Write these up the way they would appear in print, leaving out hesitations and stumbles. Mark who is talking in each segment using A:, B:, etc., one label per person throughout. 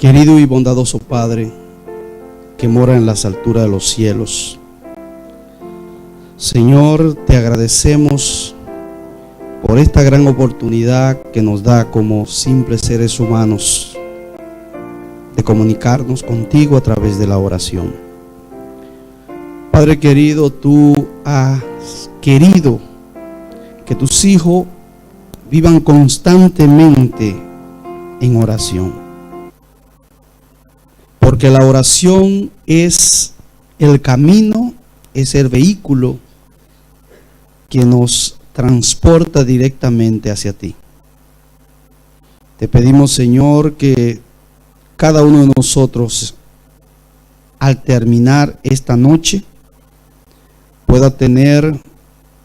A: Querido y bondadoso Padre, que mora en las alturas de los cielos, Señor, te agradecemos por esta gran oportunidad que nos da como simples seres humanos de comunicarnos contigo a través de la oración. Padre querido, tú has querido que tus hijos vivan constantemente en oración, porque la oración es el camino, es el vehículo que nos transporta directamente hacia ti. Te pedimos, Señor, que cada uno de nosotros, al terminar esta noche, pueda tener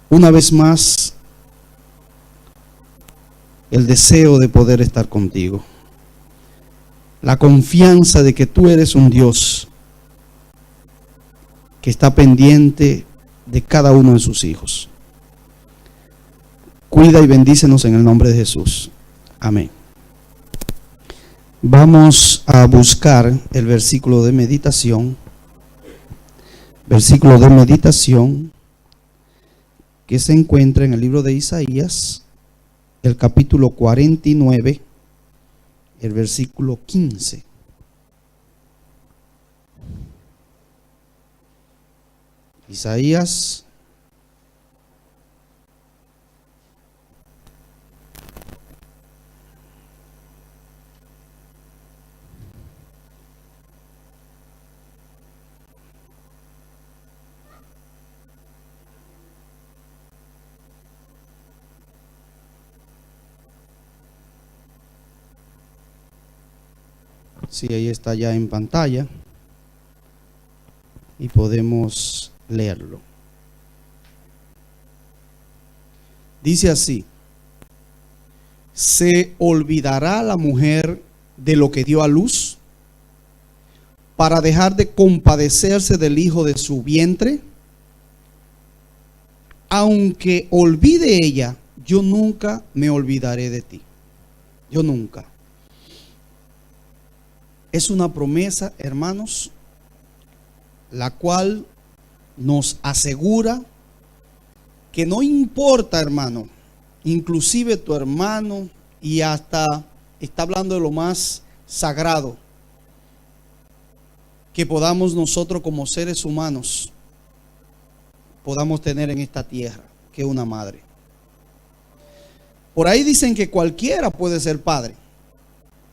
A: una vez más el deseo de poder estar contigo, la confianza de que tú eres un Dios que está pendiente de cada uno de sus hijos. Cuida y bendícenos en el nombre de Jesús. Amén. Vamos a buscar el versículo de meditación. Versículo de meditación que se encuentra en el libro de Isaías, el capítulo 49, el versículo 15. Isaías Sí, ahí está ya en pantalla y podemos leerlo. Dice así: ¿se olvidará la mujer de lo que dio a luz para dejar de compadecerse del hijo de su vientre? Aunque olvide ella, yo nunca me olvidaré de ti. Yo nunca. Es una promesa, hermanos, la cual nos asegura que no importa, hermano, inclusive tu hermano, y hasta está hablando de lo más sagrado que podamos nosotros como seres humanos podamos tener en esta tierra, que es una madre. Por ahí dicen que cualquiera puede ser padre,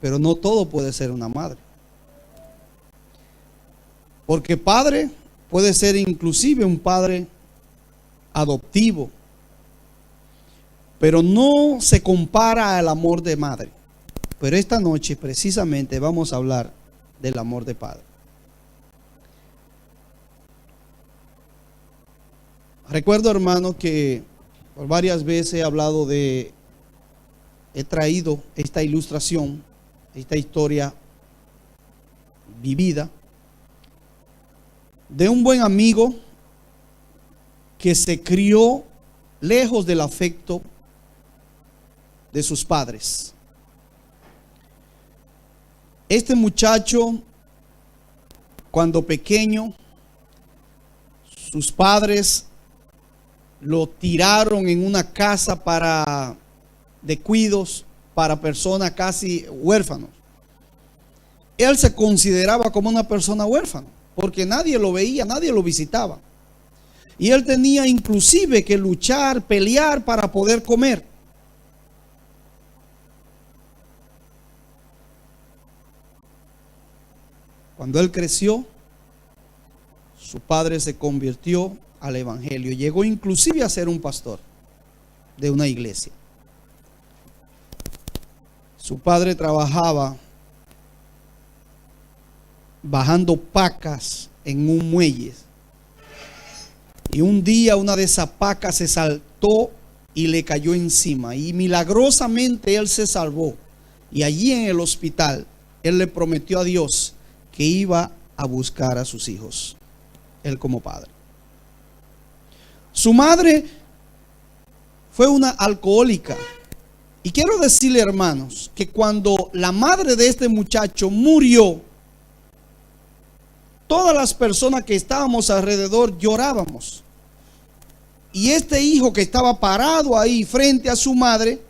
A: pero no todo puede ser una madre. Porque padre puede ser inclusive un padre adoptivo, pero no se compara al amor de madre. Pero esta noche precisamente vamos a hablar del amor de padre. Recuerdo, hermano, que por varias veces he traído esta ilustración, esta historia vivida de un buen amigo que se crió lejos del afecto de sus padres. Este muchacho, cuando pequeño, sus padres lo tiraron en una casa de cuidos para personas casi huérfanos. Él se consideraba como una persona huérfana, porque nadie lo veía, nadie lo visitaba. Y él tenía inclusive que luchar, pelear para poder comer. Cuando él creció, su padre se convirtió al evangelio. Llegó inclusive a ser un pastor de una iglesia. Su padre trabajaba bajando pacas en un muelle, y un día una de esas pacas se saltó y le cayó encima, y milagrosamente él se salvó. Y allí en el hospital él le prometió a Dios que iba a buscar a sus hijos, él como padre. Su madre fue una alcohólica Y quiero decirle, hermanos, que cuando la madre de este muchacho murió, todas las personas que estábamos alrededor llorábamos. Y este hijo que estaba parado ahí frente a su madre,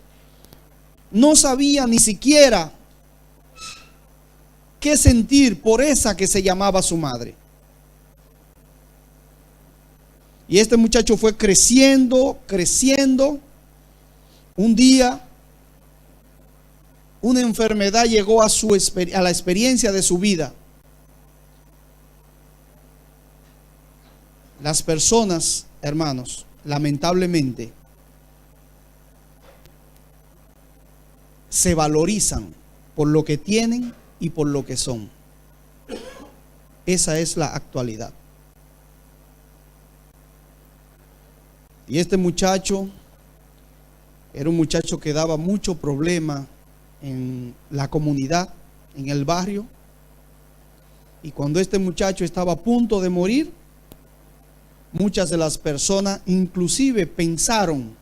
A: no sabía ni siquiera qué sentir por esa que se llamaba su madre. Y este muchacho fue creciendo. Un día, una enfermedad llegó a la experiencia de su vida. Las personas, hermanos, lamentablemente, se valorizan por lo que tienen y por lo que son. Esa es la actualidad. Y este muchacho era un muchacho que daba mucho problema en la comunidad, en el barrio. Y cuando este muchacho estaba a punto de morir, muchas de las personas inclusive pensaron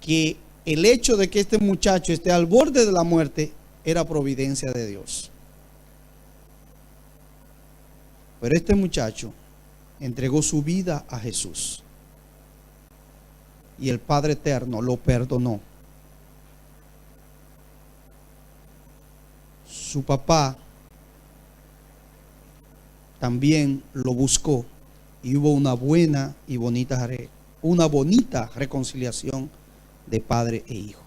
A: que el hecho de que este muchacho esté al borde de la muerte era providencia de Dios. Pero este muchacho entregó su vida a Jesús. Y el Padre Eterno lo perdonó. Su papá también lo buscó. Y hubo una buena y bonita reconciliación de padre e hijos.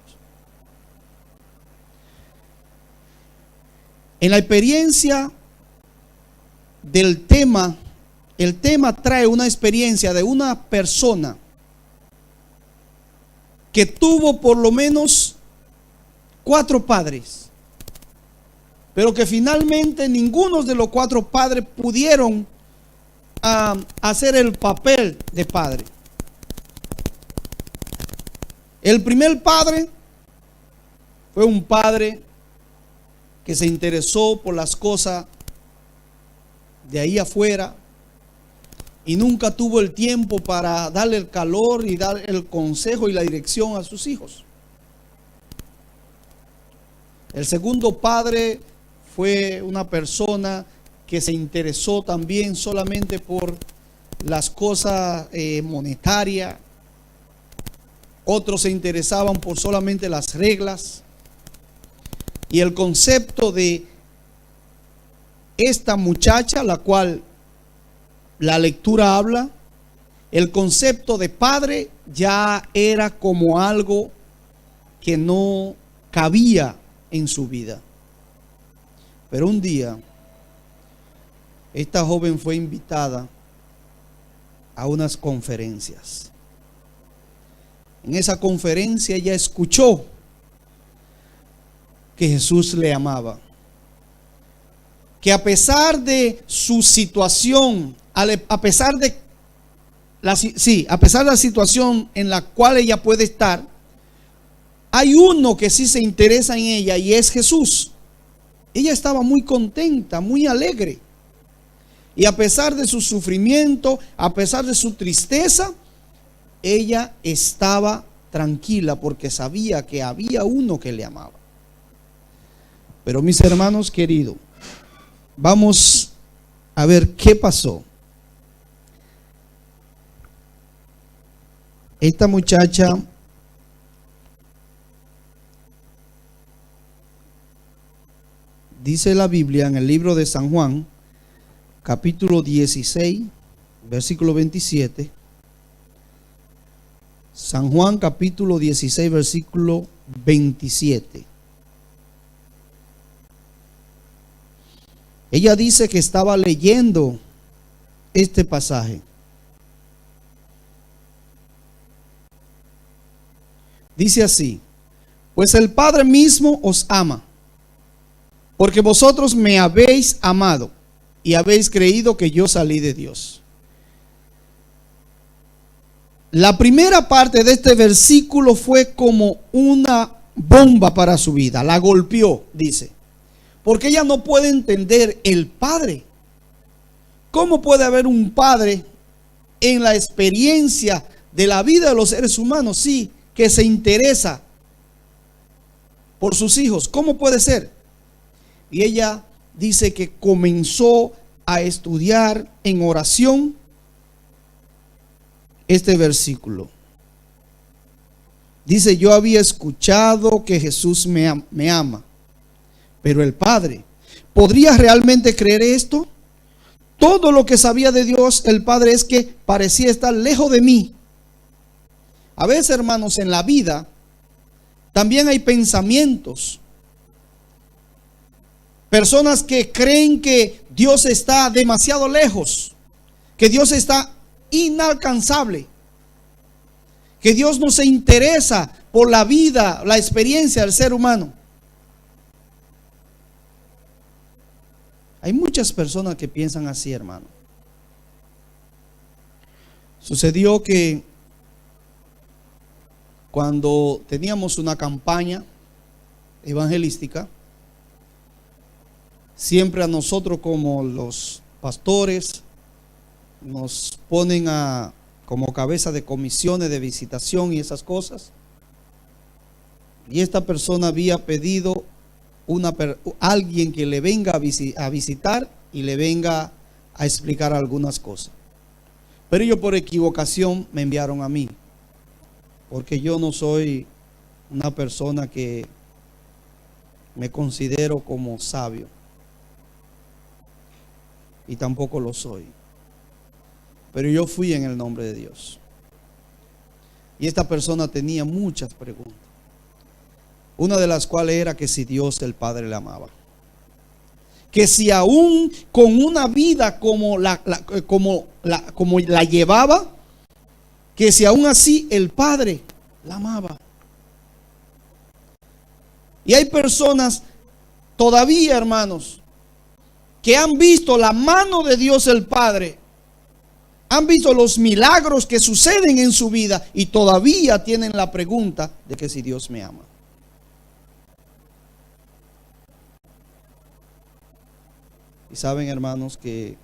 A: En la experiencia del tema, el tema trae una experiencia de una persona que tuvo por lo menos 4 padres, pero que finalmente ninguno de los 4 padres pudieron hacer el papel de padre. El primer padre fue un padre que se interesó por las cosas de ahí afuera y nunca tuvo el tiempo para darle el calor y dar el consejo y la dirección a sus hijos. El segundo padre fue una persona que se interesó también solamente por las cosas monetarias. Otros se interesaban por solamente las reglas. Y el concepto de esta muchacha, la cual la lectura habla, el concepto de padre ya era como algo que no cabía en su vida. Pero un día, esta joven fue invitada a unas conferencias. En esa conferencia ella escuchó que Jesús le amaba. Que a pesar de su situación, a pesar de la situación en la cual ella puede estar, hay uno que sí se interesa en ella y es Jesús. Ella estaba muy contenta, muy alegre. Y a pesar de su sufrimiento, a pesar de su tristeza, ella estaba tranquila porque sabía que había uno que le amaba. Pero mis hermanos queridos, vamos a ver qué pasó. Esta muchacha dice la Biblia en el libro de San Juan, capítulo 16, versículo 27. San Juan capítulo 16, versículo 27. Ella dice que estaba leyendo este pasaje. Dice así: pues el Padre mismo os ama, porque vosotros me habéis amado y habéis creído que yo salí de Dios. La primera parte de este versículo fue como una bomba para su vida. La golpeó, dice. Porque ella no puede entender el Padre. ¿Cómo puede haber un Padre en la experiencia de la vida de los seres humanos? Sí, que se interesa por sus hijos. ¿Cómo puede ser? Y ella dice que comenzó a estudiar en oración este versículo. Dice: yo había escuchado que Jesús me ama, pero el Padre, ¿podría realmente creer esto? Todo lo que sabía de Dios el Padre es que parecía estar lejos de mí. A veces, hermanos, en la vida también hay pensamientos. Personas que creen que Dios está demasiado lejos, que Dios está inalcanzable, que Dios no se interesa por la vida, la experiencia del ser humano. Hay muchas personas que piensan así, hermano. Sucedió que cuando teníamos una campaña evangelística, siempre a nosotros como los pastores nos ponen como cabeza de comisiones de visitación y esas cosas. Y esta persona había pedido alguien que le venga a visitar y le venga a explicar algunas cosas. Pero ellos por equivocación me enviaron a mí, porque yo no soy una persona que me considero como sabio, y tampoco lo soy. Pero yo fui en el nombre de Dios. Y esta persona tenía muchas preguntas. Una de las cuales era que si Dios el Padre le amaba. Que si aún con una vida como la llevaba, que si aún así el Padre la amaba. Y hay personas todavía, hermanos, que han visto la mano de Dios el Padre, han visto los milagros que suceden en su vida y todavía tienen la pregunta de que si Dios me ama. Y saben, hermanos, que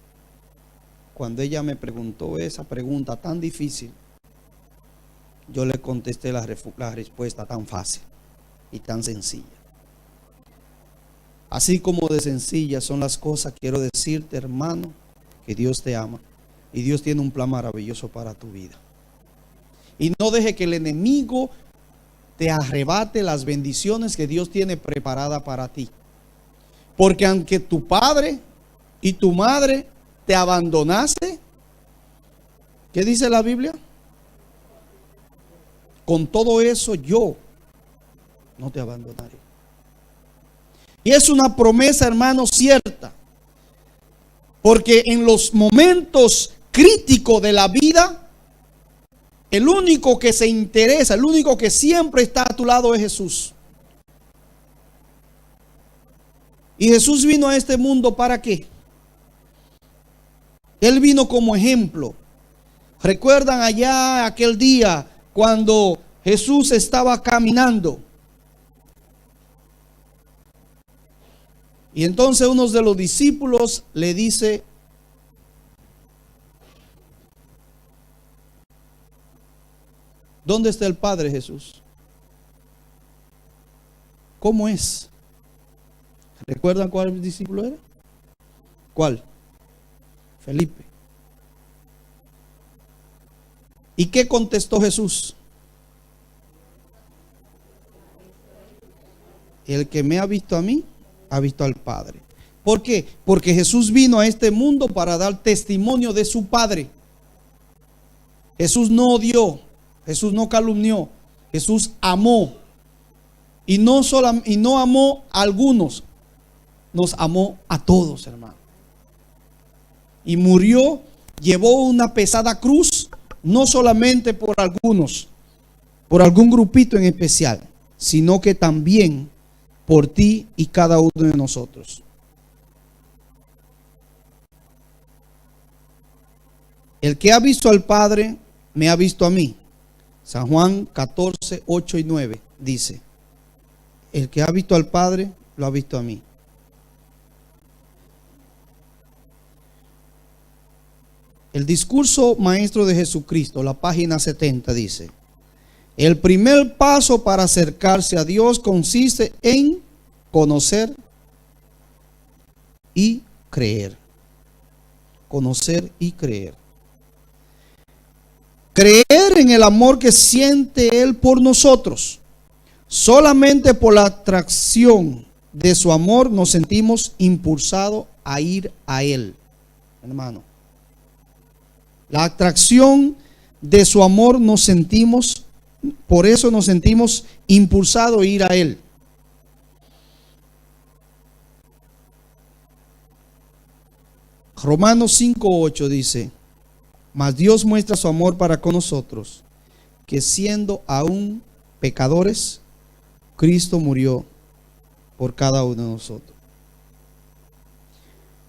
A: cuando ella me preguntó esa pregunta tan difícil, yo le contesté la respuesta tan fácil y tan sencilla. Así como de sencillas son las cosas, quiero decirte, hermano, que Dios te ama y Dios tiene un plan maravilloso para tu vida. Y no deje que el enemigo te arrebate las bendiciones que Dios tiene preparada para ti. Porque aunque tu padre y tu madre te abandonase, ¿qué dice la Biblia? Con todo eso yo no te abandonaré. Y es una promesa, hermano, cierta. Porque en los momentos críticos de la vida, el único que se interesa, el único que siempre está a tu lado es Jesús. Y Jesús vino a este mundo ¿para qué? Él vino como ejemplo. ¿Recuerdan allá aquel día cuando Jesús estaba caminando? Y entonces uno de los discípulos le dice: ¿dónde está el Padre, Jesús? ¿Cómo es? ¿Recuerdan cuál discípulo era? ¿Cuál? Felipe. ¿Y qué contestó Jesús? El que me ha visto a mí, ha visto al Padre. ¿Por qué? Porque Jesús vino a este mundo para dar testimonio de su Padre. Jesús no odió, Jesús no calumnió, Jesús amó. Y no amó a algunos, nos amó a todos, hermano. Y murió, llevó una pesada cruz, no solamente por algunos, por algún grupito en especial, sino que también por ti y cada uno de nosotros. El que ha visto al Padre, me ha visto a mí. San Juan 14, 8 y 9 dice: el que ha visto al Padre, lo ha visto a mí. El discurso maestro de Jesucristo, la página 70 dice: El primer paso para acercarse a Dios consiste en conocer y creer. Conocer y creer. Creer en el amor que siente Él por nosotros. Solamente por la atracción de su amor nos sentimos impulsados a ir a Él, hermano. La atracción de su amor nos sentimos, por eso nos sentimos impulsados a ir a Él. Romanos 5:8 dice: mas Dios muestra su amor para con nosotros, que siendo aún pecadores, Cristo murió por cada uno de nosotros.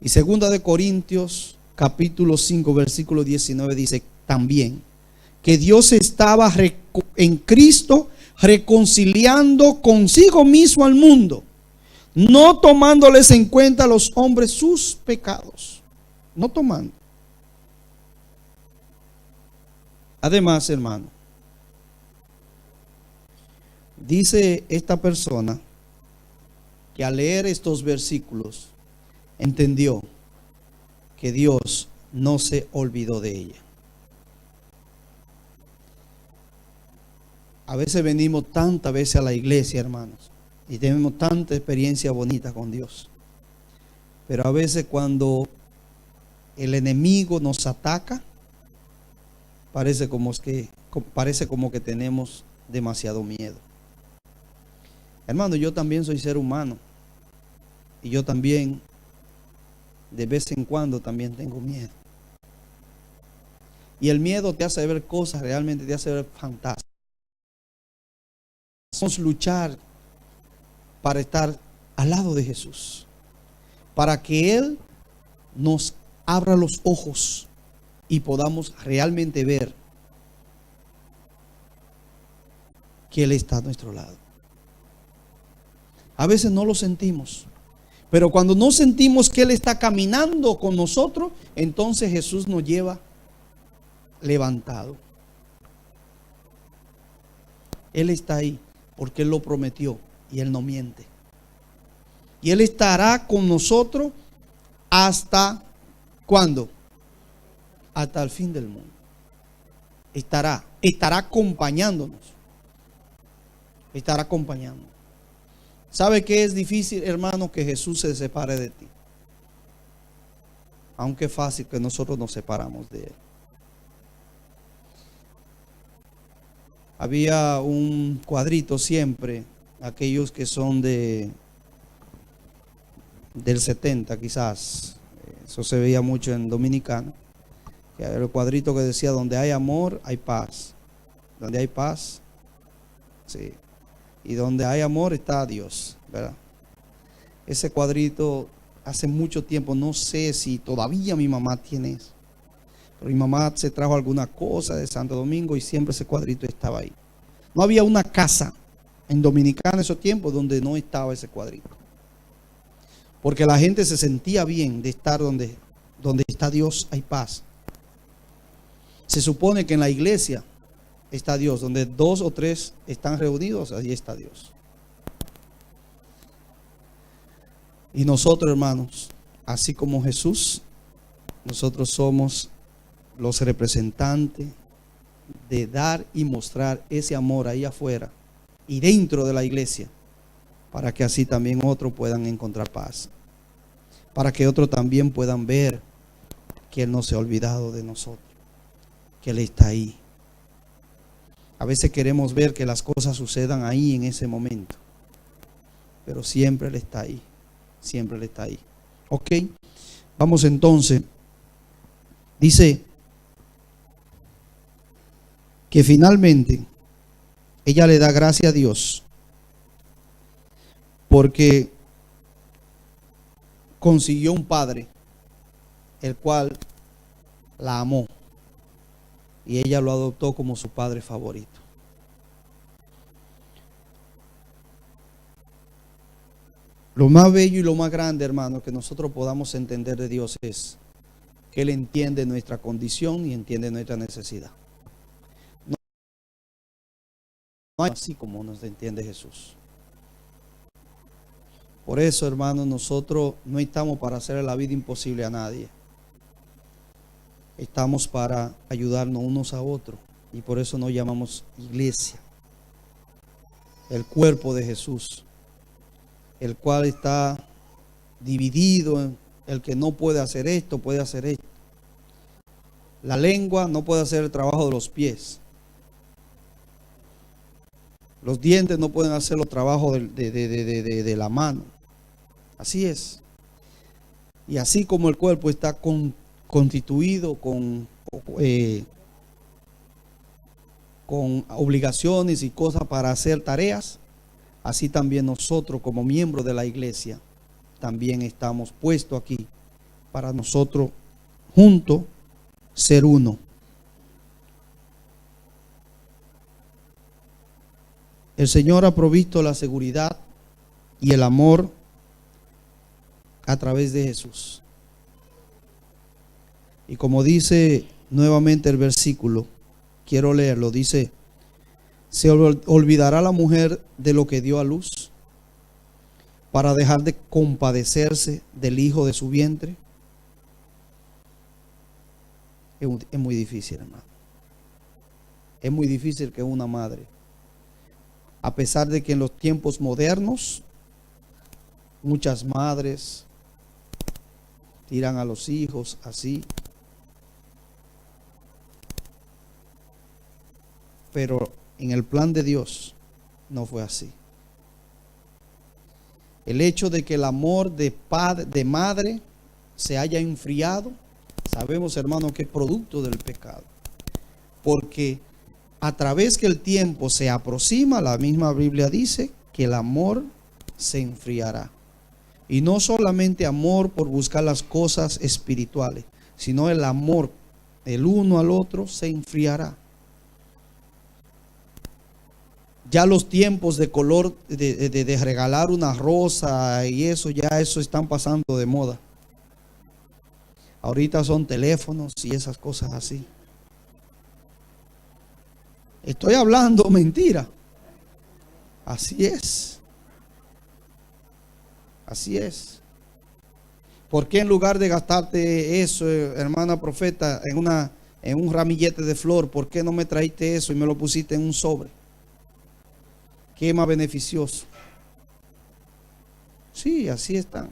A: Y 2 de Corintios capítulo 5 versículo 19 dice también que Dios estaba en Cristo reconciliando consigo mismo al mundo, no tomándoles en cuenta a los hombres sus pecados. No tomando. Además, hermano, dice esta persona que al leer estos versículos entendió que Dios no se olvidó de ella. A veces venimos tantas veces a la iglesia, hermanos, y tenemos tanta experiencia bonita con Dios. Pero a veces cuando el enemigo nos ataca, parece como que tenemos demasiado miedo. Hermano, yo también soy ser humano. Y yo también, de vez en cuando, también tengo miedo. Y el miedo te hace ver cosas, realmente te hace ver fantásticas. Vamos a luchar para estar al lado de Jesús, para que Él nos abra los ojos y podamos realmente ver que Él está a nuestro lado. A veces no lo sentimos, pero cuando no sentimos que Él está caminando con nosotros, entonces Jesús nos lleva levantado. Él está ahí porque Él lo prometió y Él no miente. Y Él estará con nosotros hasta ¿cuándo? Hasta el fin del mundo. Estará acompañándonos. Estará acompañándonos. ¿Sabe qué es difícil, hermano? Que Jesús se separe de ti. Aunque es fácil que nosotros nos separamos de Él. Había un cuadrito siempre, aquellos que son del 70 quizás, eso se veía mucho en Dominicana, que era el cuadrito que decía: donde hay amor, hay paz. Donde hay paz, sí. Y donde hay amor está Dios, ¿verdad? Ese cuadrito hace mucho tiempo, no sé si todavía mi mamá tiene eso. Pero mi mamá se trajo alguna cosa de Santo Domingo y siempre ese cuadrito estaba ahí. No había una casa en Dominicana en esos tiempos donde no estaba ese cuadrito. Porque la gente se sentía bien de estar donde está Dios, hay paz. Se supone que en la iglesia está Dios, donde 2 o 3 están reunidos, allí está Dios. Y nosotros, hermanos, así como Jesús, nosotros somos los representantes de dar y mostrar ese amor ahí afuera y dentro de la iglesia, para que así también otros puedan encontrar paz, para que otros también puedan ver que Él no se ha olvidado de nosotros, que Él está ahí. A veces queremos ver que las cosas sucedan ahí en ese momento, pero siempre Él está ahí, siempre Él está ahí. Ok, vamos entonces. Dice que finalmente ella le da gracias a Dios porque consiguió un padre el cual la amó y ella lo adoptó como su padre favorito. Lo más bello y lo más grande, hermano, que nosotros podamos entender de Dios es que Él entiende nuestra condición y entiende nuestra necesidad. hay así como nos entiende Jesús. Por eso, hermanos, nosotros no estamos para hacerle la vida imposible a nadie. Estamos para ayudarnos unos a otros. Y por eso nos llamamos iglesia. El cuerpo de Jesús. El cual está dividido en el que no puede hacer esto, puede hacer esto. La lengua no puede hacer el trabajo de los pies. Los dientes no pueden hacer los trabajos de la mano. Así es. Y así como el cuerpo está constituido con obligaciones y cosas para hacer tareas, así también nosotros como miembros de la iglesia también estamos puestos aquí para nosotros juntos ser uno. El Señor ha provisto la seguridad y el amor a través de Jesús. Y como dice nuevamente el versículo, quiero leerlo, dice: ¿se olvidará la mujer de lo que dio a luz para dejar de compadecerse del hijo de su vientre? Es muy difícil, hermano. Es muy difícil que una madre, a pesar de que en los tiempos modernos muchas madres tiran a los hijos así, pero en el plan de Dios no fue así. El hecho de que el amor de madre se haya enfriado, sabemos, hermano, que es producto del pecado. Porque a través que el tiempo se aproxima, la misma Biblia dice que el amor se enfriará. Y no solamente amor por buscar las cosas espirituales, sino el amor del uno al otro se enfriará. Ya los tiempos de color, de regalar una rosa y eso, ya eso están pasando de moda. Ahorita son teléfonos y esas cosas así. Estoy hablando mentira. Así es. Así es. ¿Por qué en lugar de gastarte eso, hermana profeta, en un ramillete de flor, por qué no me traíste eso y me lo pusiste en un sobre? ¿Qué más beneficioso? Sí, así están.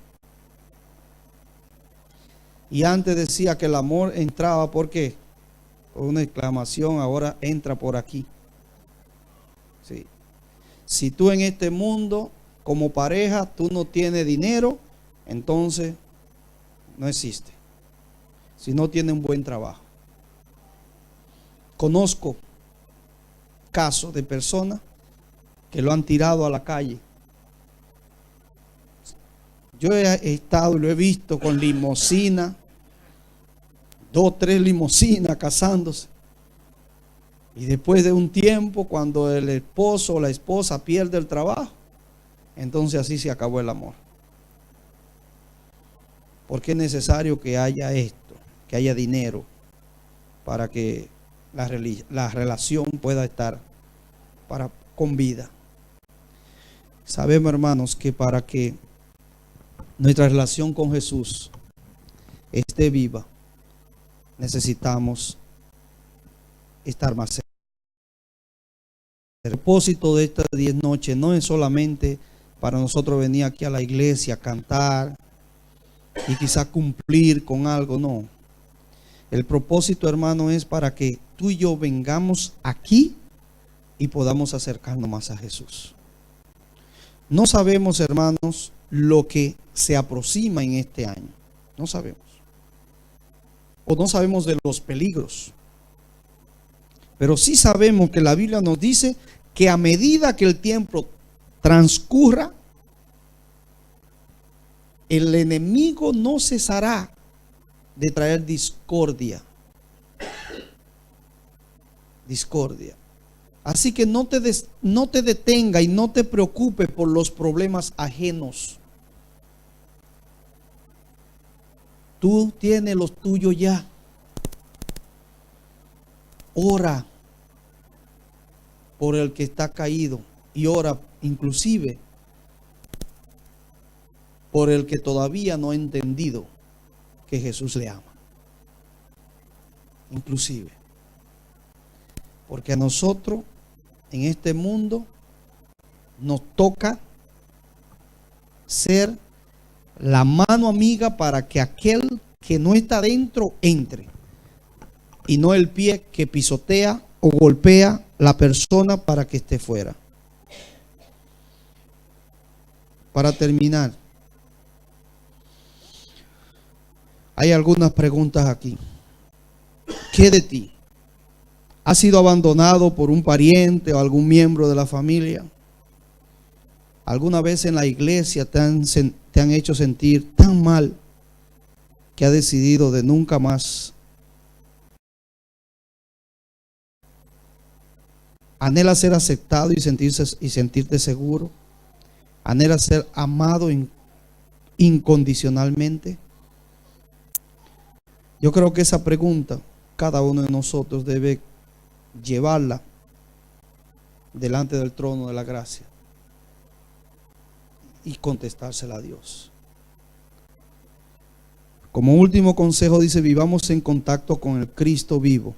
A: Y antes decía que el amor entraba, ¿por qué? Por una exclamación, ahora entra por aquí. Sí. Si tú en este mundo, como pareja, tú no tienes dinero, entonces no existe. Si no tiene un buen trabajo. Conozco casos de personas que lo han tirado a la calle. Yo he estado y lo he visto con limusina, 2 o 3 limusinas casándose. Y después de un tiempo, cuando el esposo o la esposa pierde el trabajo, entonces así se acabó el amor. Porque es necesario que haya esto, que haya dinero para que la relación pueda estar con vida. Sabemos, hermanos, que para que nuestra relación con Jesús esté viva, necesitamos estar más cerca. El propósito de estas 10 noches no es solamente para nosotros venir aquí a la iglesia a cantar y quizás cumplir con algo, no. El propósito, hermano, es para que tú y yo vengamos aquí y podamos acercarnos más a Jesús. No sabemos, hermanos, lo que se aproxima en este año. No sabemos. O no sabemos de los peligros. Pero sí sabemos que la Biblia nos dice que a medida que el tiempo transcurra, el enemigo no cesará de traer discordia. Discordia. Así que no te detenga y no te preocupes por los problemas ajenos. Tú tienes los tuyos ya. Ora. por el que está caído y ora inclusive por el que todavía no ha entendido que Jesús le ama. Inclusive. Porque a nosotros en este mundo nos toca ser la mano amiga para que aquel que no está dentro entre, y no el pie que pisotea o golpea la persona para que esté fuera. Para terminar, hay algunas preguntas aquí. ¿Qué de ti? ¿Has sido abandonado por un pariente o algún miembro de la familia? ¿Alguna vez en la iglesia te han hecho sentir tan mal que has decidido de nunca más? ¿Anhelas ser aceptado y sentirte seguro? ¿Anhelas ser amado incondicionalmente? Yo creo que esa pregunta cada uno de nosotros debe llevarla delante del trono de la gracia y contestársela a Dios. Como último consejo dice: vivamos en contacto con el Cristo vivo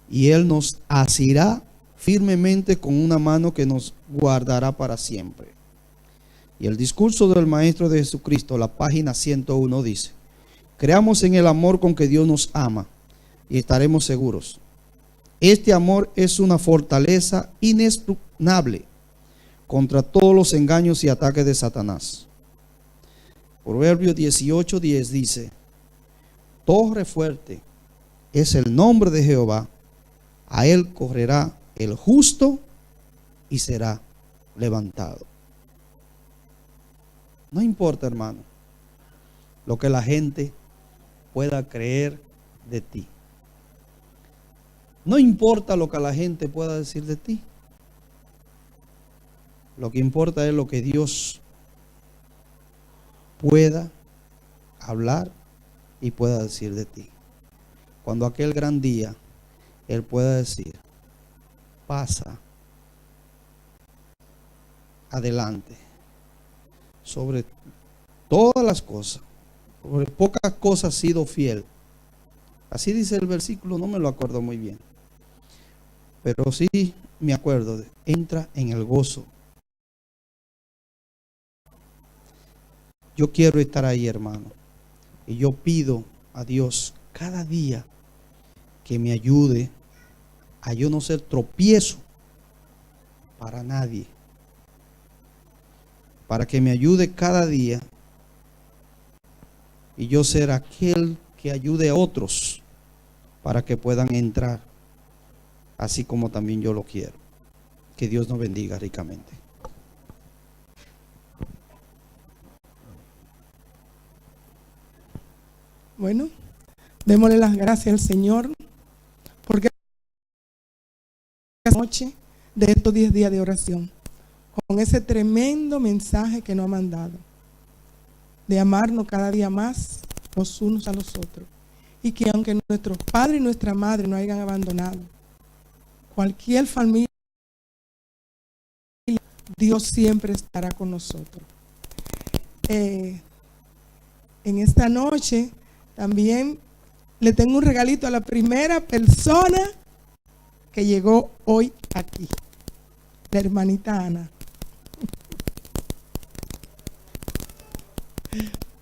A: y Él nos asirá firmemente con una mano que nos guardará para siempre. Y el discurso del Maestro de Jesucristo, la página 101, dice: creamos en el amor con que Dios nos ama y estaremos seguros. Este amor es una fortaleza inexpugnable contra todos los engaños y ataques de Satanás. Proverbios 18:10 dice: torre fuerte es el nombre de Jehová, a él correrá el justo y será levantado. No importa, hermano, lo que la gente pueda creer de ti. No importa lo que la gente pueda decir de ti. Lo que importa es lo que Dios pueda hablar y pueda decir de ti. Cuando aquel gran día Él pueda decir: pasa adelante sobre todas las cosas, sobre pocas cosas has sido fiel. Así dice el versículo, no me lo acuerdo muy bien, pero sí me acuerdo de: entra en el gozo. Yo quiero estar ahí, hermano, y yo pido a Dios cada día que me ayude a yo no ser tropiezo para nadie, para que me ayude cada día y yo ser aquel que ayude a otros para que puedan entrar, así como también yo lo quiero. Que Dios nos bendiga ricamente.
B: Bueno, démosle las gracias al Señor porque esta noche de estos 10 días de oración, con ese tremendo mensaje que nos ha mandado, de amarnos cada día más los unos a los otros, y que aunque nuestros padres y nuestra madre nos hayan abandonado, cualquier familia, Dios siempre estará con nosotros. En esta noche también le tengo un regalito a la primera persona que llegó hoy aquí, la hermanita Ana.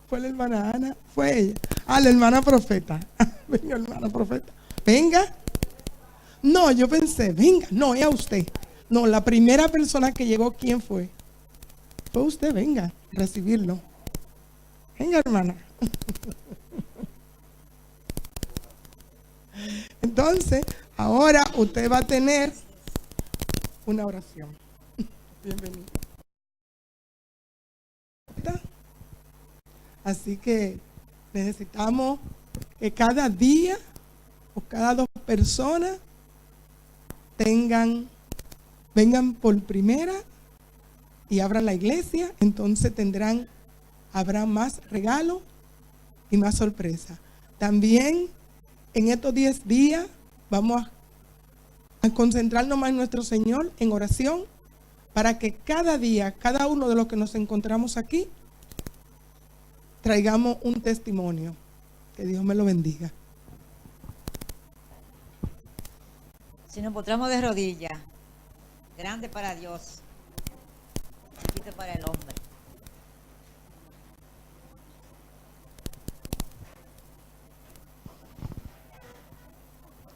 B: ¿Fue la hermana Ana? ¿Fue ella? Ah, la hermana profeta. Venga, hermana profeta. Venga. No, yo pensé, venga, no, es a usted. No, la primera persona que llegó, ¿quién fue? Fue usted, venga, recibirlo. Venga, hermana. Entonces, ahora usted va a tener una oración. Bienvenido. Así que necesitamos que cada día o cada 2 personas vengan por primera y abran la iglesia. Entonces habrá más regalos y más sorpresa. También en estos 10 días vamos a concentrarnos más en nuestro Señor, en oración, para que cada día, cada uno de los que nos encontramos aquí, traigamos un testimonio. Que Dios me lo bendiga.
C: Si nos postramos de rodillas, grande para Dios, chiquito para el hombre.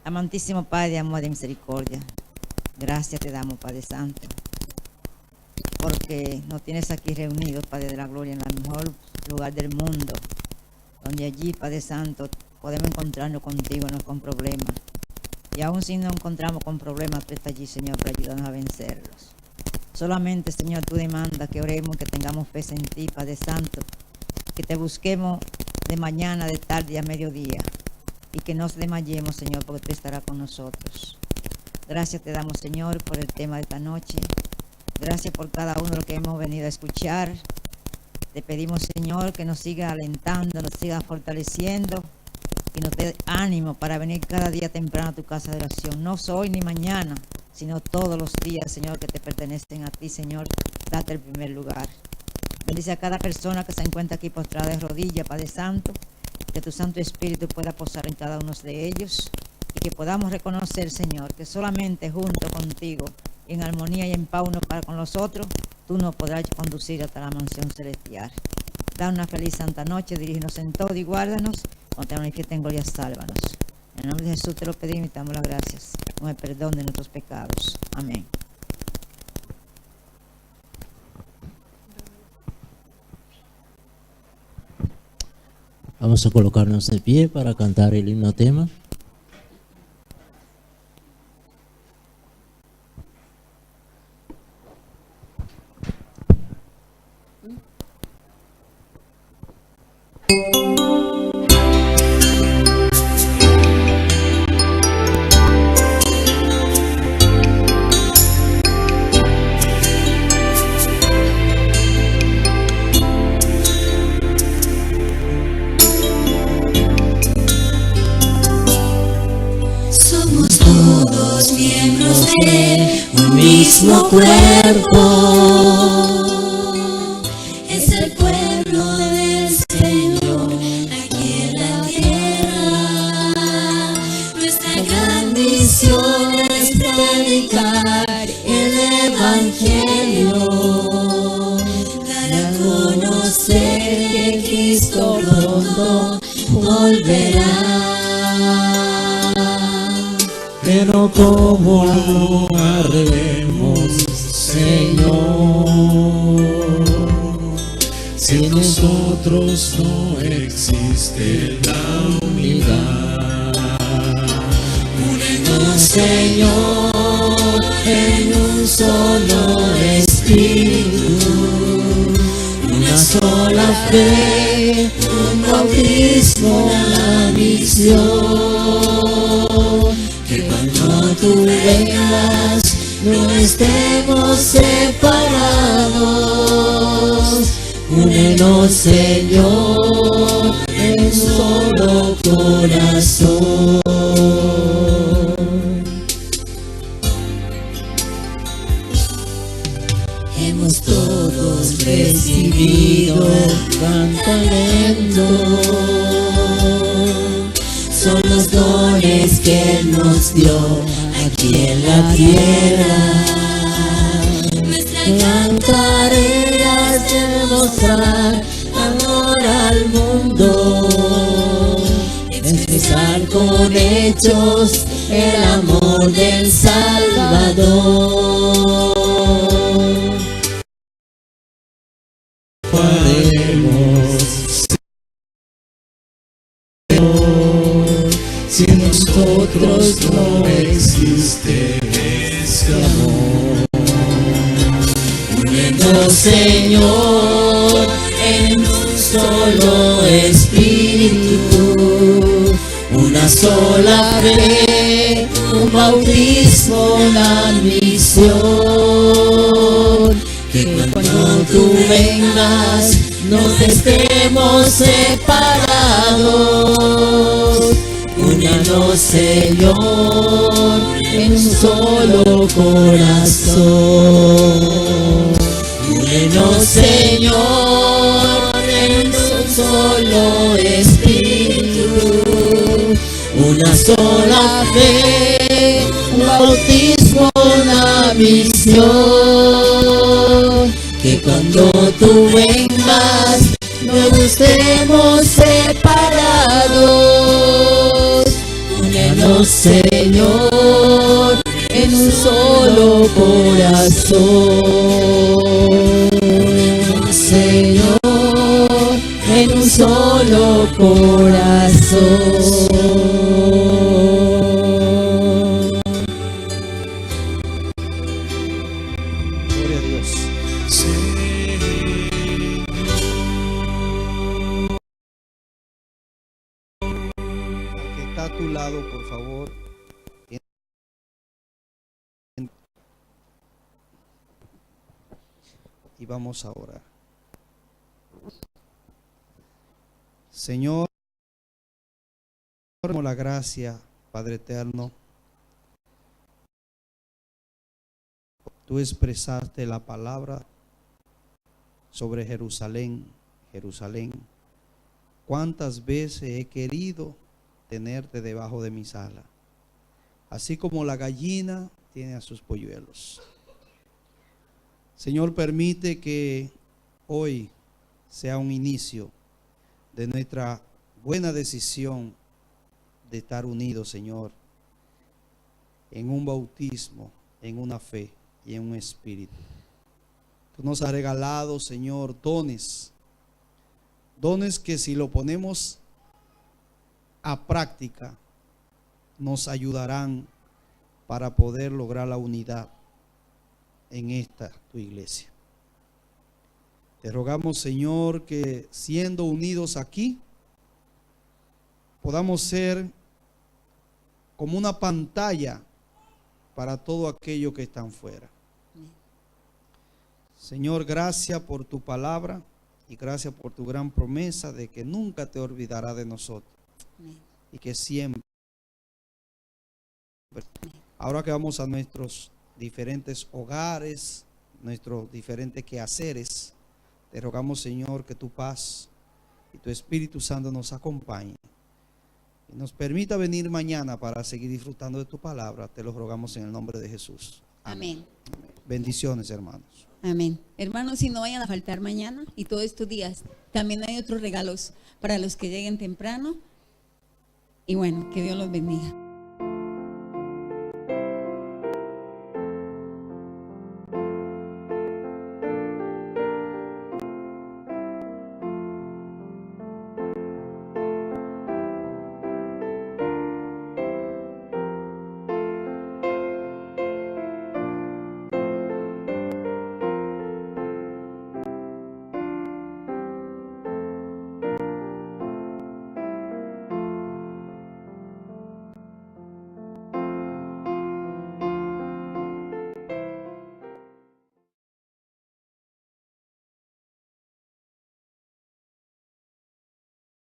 C: Amantísimo Padre de amor y de misericordia, gracias te damos, Padre Santo, porque nos tienes aquí reunidos, Padre de la gloria, en el mejor lugar del mundo, donde allí, Padre Santo, podemos encontrarnos contigo, no con problemas. Y aún si nos encontramos con problemas, tú estás allí, Señor, para ayudarnos a vencerlos. Solamente, Señor, tú demandas que oremos, que tengamos fe en ti, Padre Santo, que te busquemos de mañana, de tarde y a mediodía, y que no desmayemos, Señor, porque tú estarás con nosotros. Gracias te damos, Señor, por el tema de esta noche. Gracias por cada uno de los que hemos venido a escuchar. Te pedimos, Señor, que nos siga alentando, nos siga fortaleciendo y nos dé ánimo para venir cada día temprano a tu casa de oración. No hoy ni mañana, sino todos los días, Señor, que te pertenecen a ti, Señor. Date el primer lugar. Bendice a cada persona que se encuentra aquí postrada de rodillas, Padre Santo. Que tu Santo Espíritu pueda posar en cada uno de ellos y que podamos reconocer, Señor, que solamente junto contigo, en armonía y en paz uno para con los otros, tú nos podrás conducir hasta la mansión celestial. Da una feliz santa noche, dirígenos en todo y guárdanos. Cuando te manifiestes en gloria, sálvanos. En el nombre de Jesús te lo pedimos y te damos las gracias, con el perdón de nuestros pecados. Amén.
D: Vamos a colocarnos de pie para cantar el himno tema.
E: Un mismo cuerpo, es el pueblo del Señor aquí en la tierra. Nuestra gran misión es predicar el Evangelio, dar a conocer que Cristo pronto volverá.
D: Pero ¿cómo lo haremos, Señor? Si en nosotros no existe la unidad.
E: Únenos, Señor, en un solo espíritu, una sola fe, un bautismo, la misión. Que cuando tú vengas no estemos separados. Únenos, Señor, en un solo corazón. Hemos todos recibido gran talento. Son los dones que Él nos dio aquí en la tierra. Nuestra gran tarea es demostrar amor al mundo, expresar con hechos el amor del Salvador.
D: Si en nosotros no existe ese amor.
E: Únenos, Señor, en un solo espíritu, una sola fe, un bautismo, la misión. Que cuando tú vengas no estemos separados. Únenos, Señor, en un un solo corazón. Únenos, Señor, en un solo espíritu, una sola fe, un bautismo, una misión. Que cuando tú vengas no estemos separados. Únenos, Señor, en un solo corazón. Únenos, Señor, en un solo corazón.
A: Gloria a Dios. Al que está a tu lado, por favor. Y vamos a orar. Señor, damos la gracia, Padre eterno. Tú expresaste la palabra sobre Jerusalén, Jerusalén. ¿Cuántas veces he querido tenerte debajo de mis alas? Así como la gallina tiene a sus polluelos. Señor, permite que hoy sea un inicio de nuestra buena decisión de estar unidos, Señor, en un bautismo, en una fe y en un espíritu. Tú nos has regalado, Señor, dones que si lo ponemos a práctica nos ayudarán para poder lograr la unidad en esta tu iglesia. Te rogamos, Señor, que siendo unidos aquí podamos ser como una pantalla para todo aquello que están fuera. Señor, gracias por tu palabra y gracias por tu gran promesa de que nunca te olvidará de nosotros. Y que siempre. Ahora que vamos a nuestros diferentes hogares, nuestros diferentes quehaceres, te rogamos, Señor, que tu paz y tu Espíritu Santo nos acompañe y nos permita venir mañana para seguir disfrutando de tu palabra. Te lo rogamos en el nombre de Jesús.
F: Amén.
A: Bendiciones, hermanos.
F: Amén. Hermanos, si no vayan a faltar mañana y todos estos días, también hay otros regalos para los que lleguen temprano. Y bueno, que Dios los bendiga.